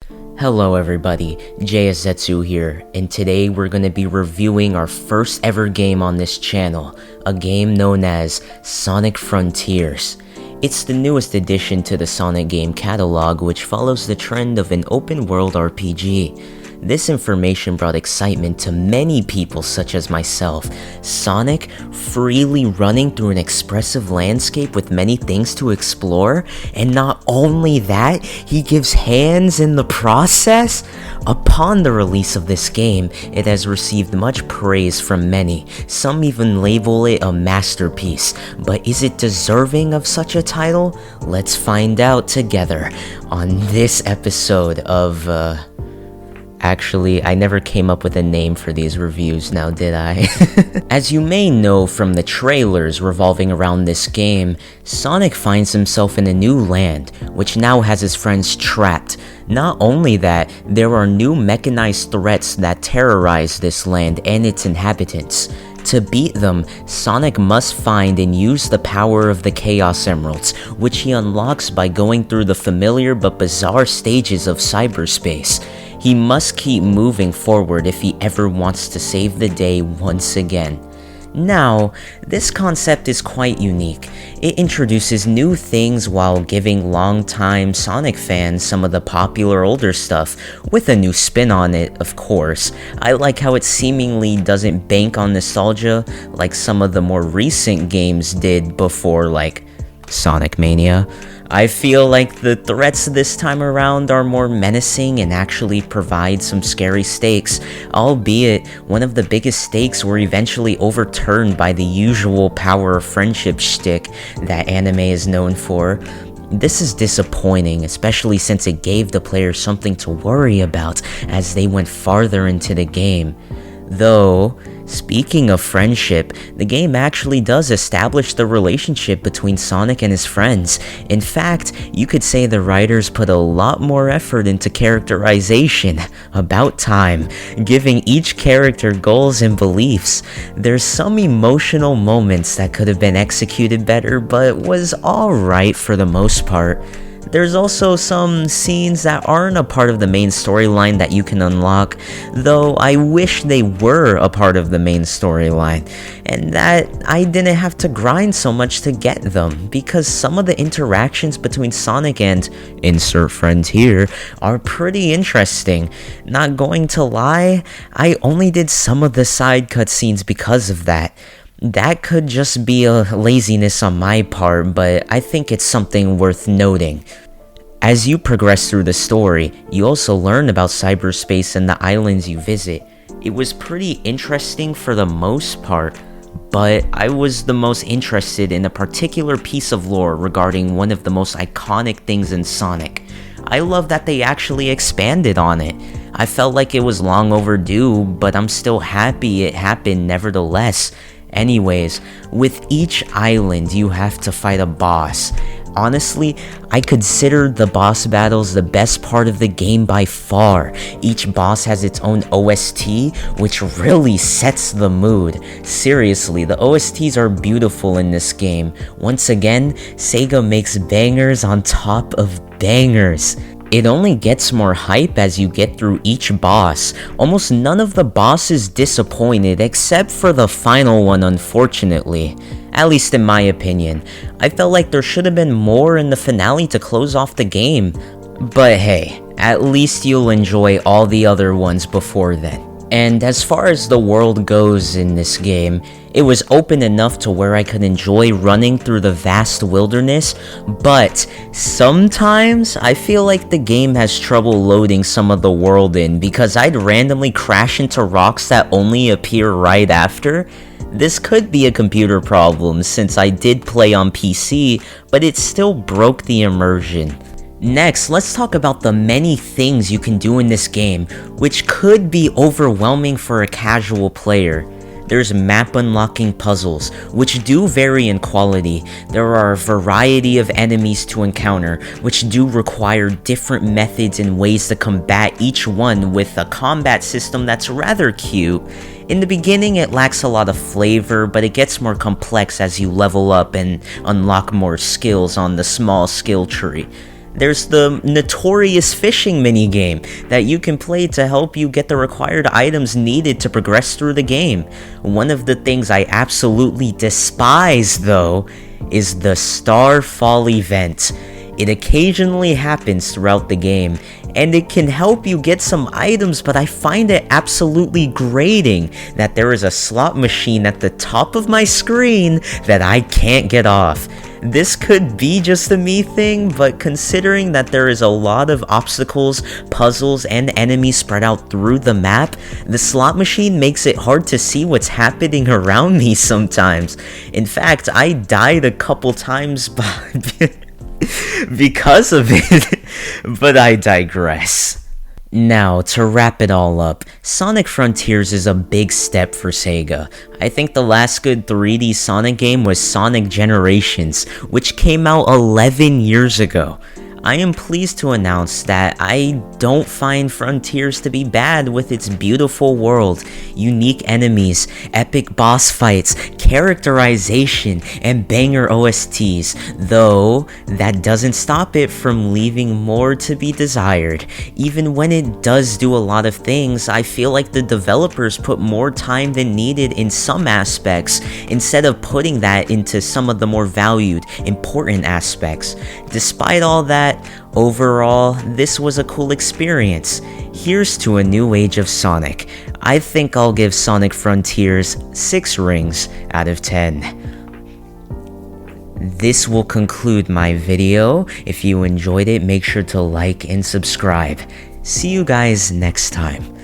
Hello everybody, JSZetsu here, and today we're going to be reviewing our first ever game on this channel, a game known as Sonic Frontiers. It's the newest addition to the Sonic game catalog, which follows the trend of an open world RPG. This information brought excitement to many people such as myself. Sonic freely running through an expressive landscape with many things to explore, and not only that, he gives hands in the process? Upon the release of this game, it has received much praise from many. Some even label it a masterpiece, but is it deserving of such a title? Let's find out together on this episode of, Actually, I never came up with a name for these reviews now, did I? As you may know from the trailers revolving around this game, Sonic finds himself in a new land, which now has his friends trapped. Not only that, there are new mechanized threats that terrorize this land and its inhabitants. To beat them, Sonic must find and use the power of the Chaos Emeralds, which he unlocks by going through the familiar but bizarre stages of cyberspace. He must keep moving forward if he ever wants to save the day once again. Now, this concept is quite unique. It introduces new things while giving longtime Sonic fans some of the popular older stuff, with a new spin on it, of course. I like how it seemingly doesn't bank on nostalgia like some of the more recent games did before, like Sonic Mania. I feel like the threats this time around are more menacing and actually provide some scary stakes, albeit one of the biggest stakes were eventually overturned by the usual power of friendship shtick that anime is known for. This is disappointing, especially since it gave the player something to worry about as they went farther into the game. Though, speaking of friendship, the game actually does establish the relationship between Sonic and his friends. In fact, you could say the writers put a lot more effort into characterization. About time, giving each character goals and beliefs. There's some emotional moments that could have been executed better, but was alright for the most part. There's also some scenes that aren't a part of the main storyline that you can unlock, though I wish they were a part of the main storyline, and that I didn't have to grind so much to get them, because some of the interactions between Sonic and insert friend here are pretty interesting. Not going to lie, I only did some of the side cutscenes because of that. That could just be a laziness on my part, but I think it's something worth noting. As you progress through the story, you also learn about cyberspace and the islands you visit. It was pretty interesting for the most part, but I was the most interested in a particular piece of lore regarding one of the most iconic things in Sonic. I love that they actually expanded on it. I felt like it was long overdue, but I'm still happy it happened nevertheless. Anyways, with each island you have to fight a boss. Honestly, I consider the boss battles the best part of the game by far. Each boss has its own OST, which really sets the mood. Seriously, the OSTs are beautiful in this game. Once again, SEGA makes bangers on top of bangers. It only gets more hype as you get through each boss. Almost none of the bosses disappointed except for the final one, unfortunately. At least in my opinion. I felt like there should have been more in the finale to close off the game. But hey, at least you'll enjoy all the other ones before then. And as far as the world goes in this game, it was open enough to where I could enjoy running through the vast wilderness, but sometimes I feel like the game has trouble loading some of the world in because I'd randomly crash into rocks that only appear right after. This could be a computer problem since I did play on PC, but it still broke the immersion. Next, let's talk about the many things you can do in this game, which could be overwhelming for a casual player. There's map unlocking puzzles, which do vary in quality. There are a variety of enemies to encounter, which do require different methods and ways to combat each one with a combat system that's rather cute. In the beginning, it lacks a lot of flavor, but it gets more complex as you level up and unlock more skills on the small skill tree. There's the notorious fishing minigame that you can play to help you get the required items needed to progress through the game. One of the things I absolutely despise, though, is the Starfall event. It occasionally happens throughout the game, and it can help you get some items, but I find it absolutely grating that there is a slot machine at the top of my screen that I can't get off. This could be just a me thing, but considering that there is a lot of obstacles, puzzles, and enemies spread out through the map, the slot machine makes it hard to see what's happening around me sometimes. In fact, I died a couple times because of it, but I digress. Now, to wrap it all up, Sonic Frontiers is a big step for SEGA. I think the last good 3D Sonic game was Sonic Generations, which came out 11 years ago. I am pleased to announce that I don't find Frontiers to be bad with its beautiful world, unique enemies, epic boss fights, characterization, and banger OSTs, though that doesn't stop it from leaving more to be desired. Even when it does do a lot of things, I feel like the developers put more time than needed in some aspects instead of putting that into some of the more valued, important aspects. Despite all that, overall, this was a cool experience. Here's to a new age of Sonic. I think I'll give Sonic Frontiers 6 rings out of 10. This will conclude my video. If you enjoyed it, make sure to like and subscribe. See you guys next time.